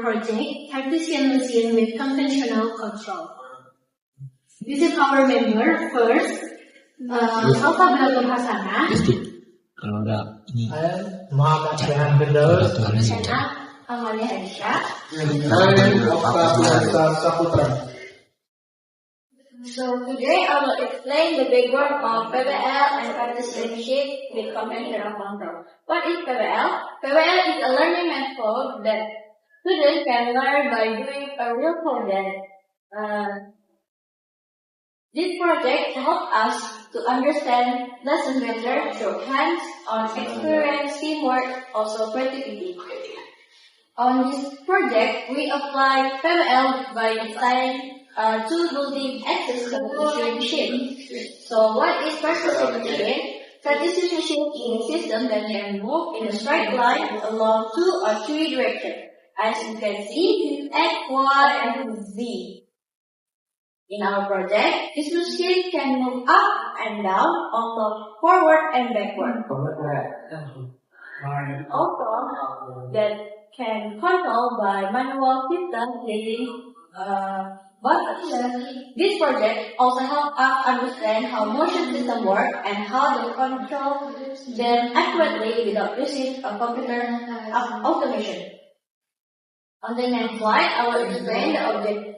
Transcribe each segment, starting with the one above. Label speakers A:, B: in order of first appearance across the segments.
A: project, Cartesian machine with conventional control. This is our member. First, Alfa Belatur Hasana.
B: Kalau ada ini.
C: Muhammad Rehan Firdaus.
A: Amalia Aisyah.
C: Saputra.
D: So today I will explain the background of PBL and Cartesian machine with conventional control. What is PBL? PBL is a learning method that students can learn by doing a real project. This project helps us to understand lessons better through hands-on experience, teamwork, also creativity. On this project, we apply PBL by designing two multi-axis Cartesian machine. So what is Cartesian machine? Cartesian machine is a system that can move in a straight line along 2 or 3 directions. As you can see, X, Y, and Z. In our project, this machine can move up and down, also forward and backward. Also, that can control by manual system using buttons. This project also helps us understand how motion systems work and how to control them accurately without using a computer automation. On the next slide, I will explain the objective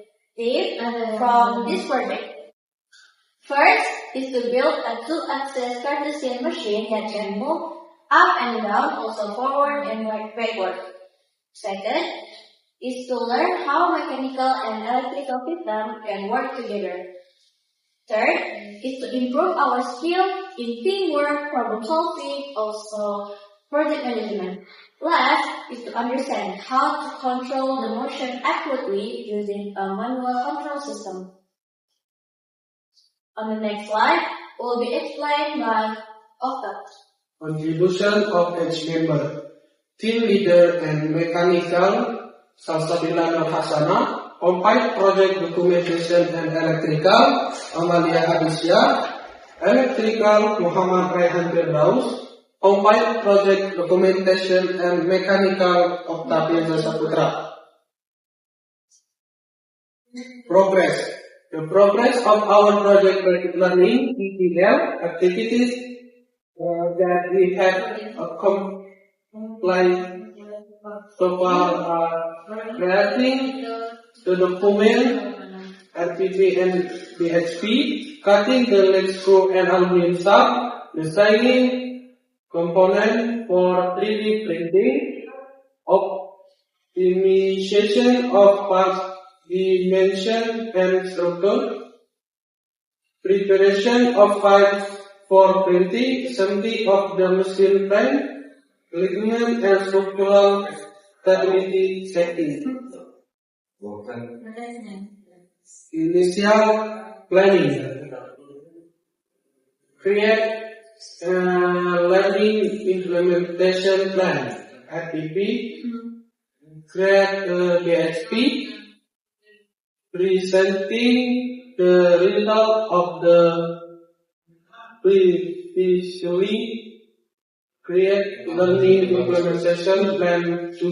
D: from this project. First is to build a 2-axis Cartesian machine that can move up and down, also forward and backward. Second is to learn how mechanical and electrical systems can work together. Third is to improve our skill in teamwork, problem solving, also project management. Last is to understand how to control the motion accurately using a manual control system. On the next slide, will be explained by Octav.
C: Contribution of each member. Team leader and mechanical, Salsabila Nur Hasana. Combined project documentation and electrical, Amalia Aisyah. Electrical, Muhammad Rehan Firdaus. Combined project documentation and mechanical, Octavia Saputra. Progress. The progress of our project learning PBL activities that we have completed so far creating the document RPP and BHP, cutting the lead screw and aluminum sub, designing component for 3D printing, optimization of parts dimension and structure, preparation of files for printing, assembly of the machine frame, ligament and structural stability setting. Initial planning. Create learning implementation plan, RPP. Create BHP. Presenting the result of the previously create learning implementation plan to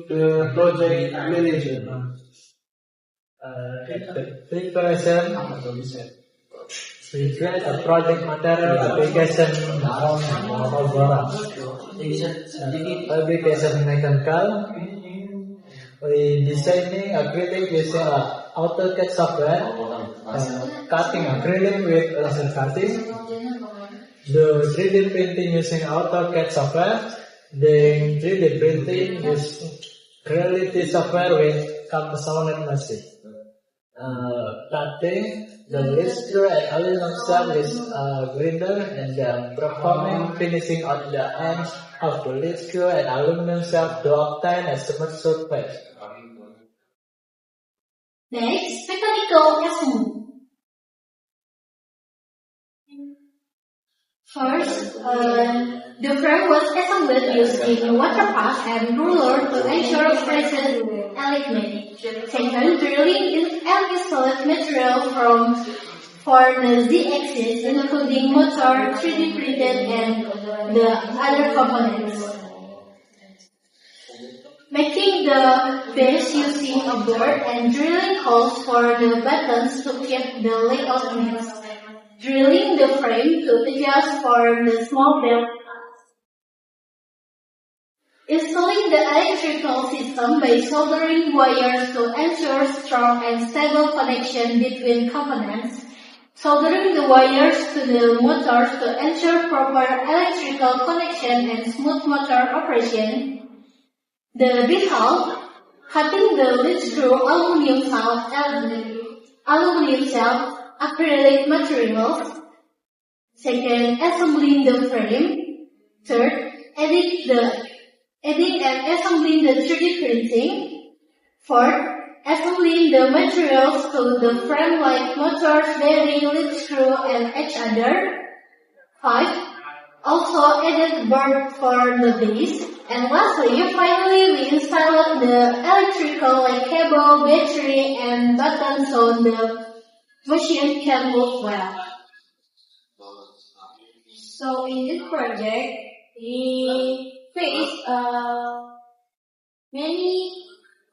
C: the project manager.
E: Preparation. We create a project material application application mechanical. We designing acrylic using AutoCAD software, cutting acrylic with laser cutting, the 3D printing using AutoCAD software, then 3D printing using Creality software with component machine. Cutting the lead screw and aluminum stud with grinder, and then performing finishing on the ends of the lead screw and aluminum stud to obtain a smooth surface.
A: Next, mechanical assembly. First, the frame was assembled using water pass and ruler to ensure precise alignment. Second, drilling and installed material for the Z-axis, including motor, 3D printed, and the other components. Making the base using a board and drilling holes for the buttons to keep the layout mix. Drilling the frame to adjust for the small belt. Installing the electrical system by soldering wires to ensure strong and stable connection between components. Soldering the wires to the motors to ensure proper electrical connection and smooth motor operation. The detail, cutting the lead screw aluminum cell, acrylic materials. Second, assembling the frame. Third, adding and assembling the 3D printing. Fourth, assembling the materials to the frame like motors, bearing, lead screw, and each other. 5. Also added board for the base. And lastly, finally, we installed the electrical like cable, battery, and button so the machine can move well.
D: So in this project, we faced many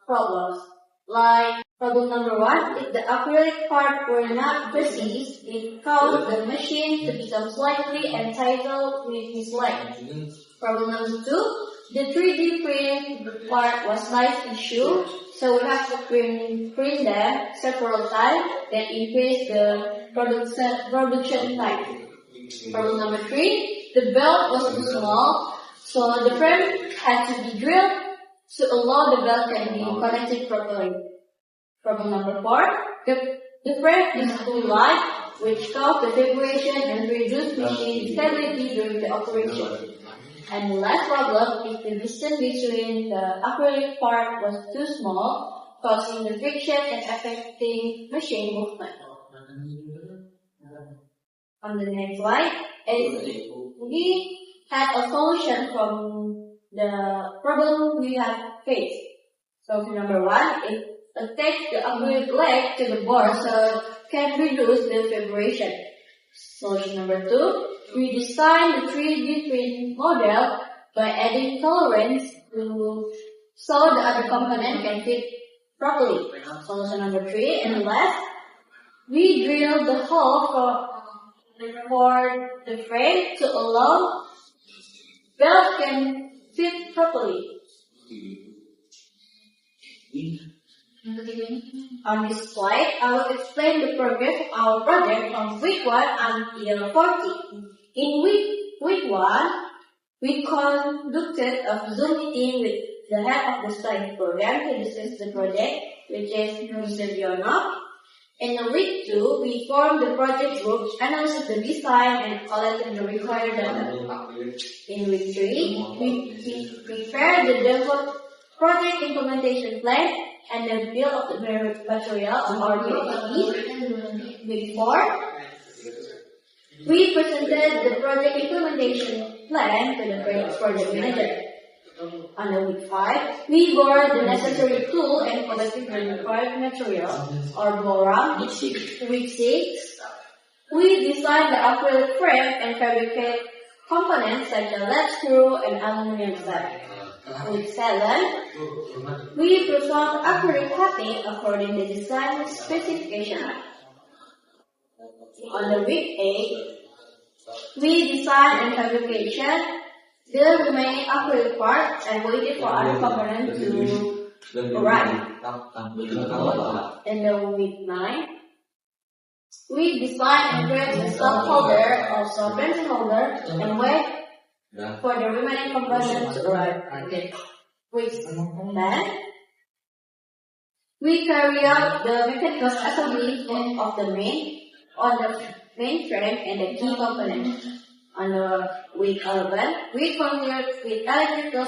D: problems. Like problem number 1, if the acrylic part were not precise, it caused the machine to become slightly entangled with his leg. Problem number 2, the 3D print part was nice issue, so we have to print them several times that increase the production time. Problem number 3, the belt was too small, so the frame had to be drilled to allow the belt can be connected properly. Problem number 4, the frame is too light, which caused the vibration and reduced machine stability during the operation. And the last problem is the distance between the acrylic part was too small, causing the friction and affecting machine movement. On the next slide, we had a solution from the problem we had faced. So number 1, it attached the acrylic leg to the board so it can reduce the vibration. Solution number 2, we designed the 3D print model by adding tolerance so the other component can fit properly. Solution number 3, and last, we drilled the hole for the frame to allow belt can fit properly. On this slide, I will explain the progress of our project from week 1 until 40. In week 1, we conducted a Zoom meeting with the head of the study program to discuss the project, which is Mr. Dionov. In week 2, we formed the project group, analyzed the design, and collected the required data. In week 3, we prepared the developed project implementation plan and the build of the material or PhD. Week 4, we presented the project implementation plan to the project manager. On week 5, we bought the necessary tool and collected the required material or BORAM. Week 6, we designed the acrylic frame and fabricate components such as lead screw and aluminum cell. Week 7, we performed acrylic cutting according to the design specification. On week 8, we designed and fabrication the remaining acrylic part and waited for other components to arrive. In week 9, we designed and created the stock holder or solvent holder and wait for the remaining components to arrive. Week 10, we carry out the mechanical assembly of the main frame and the key components. On week 11, we continued with electrical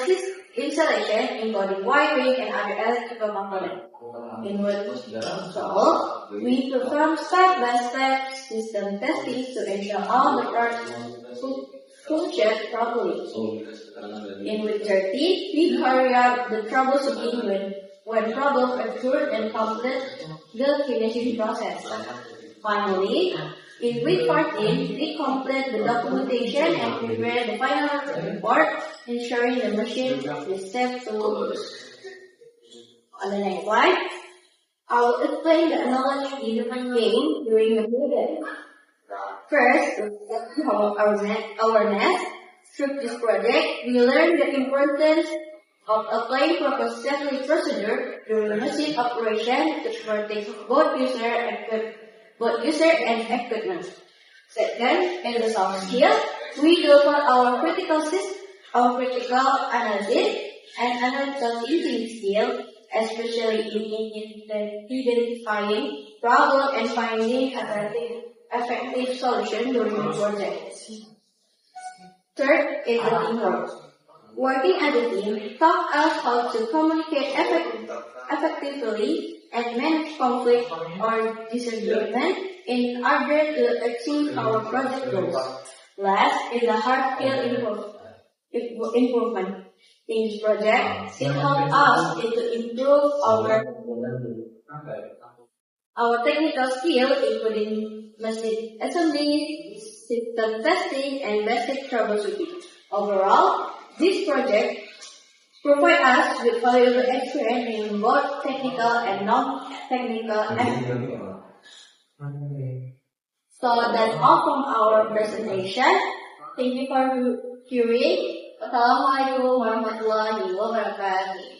D: installation, including wiring and other electrical components. In week 12, we performed step-by-step system testing to ensure all the parts function properly. In week 13, we carry out the troubleshooting when problems occurred and complete the finishing process. Finally, in week 14, we complete the documentation and prepare the final report, ensuring the machine is safe to On the next slide, I will explain the knowledge gained during the project. First, to awareness. Through this project, we learned the importance of applying proper safety procedure during machine operation to protect both user and equipment. Second, in the soft skill, we develop our critical analysis and analytical thinking skill, especially in identifying problem and finding effective solution during the project. Third is the teamwork. Working as a team taught us how to communicate effectively and manage conflict or disagreement in order to achieve our project goals. Last is the hard skill improvement. In this project, it helped us to improve our technical skill, including machine assembly, system testing, and basic troubleshooting. Overall, this project provides us with valuable experience in both technical and non-technical aspects. So that's all from our presentation. Thank you for viewing. Wassalamualaikum warahmatullahi wabarakatuh.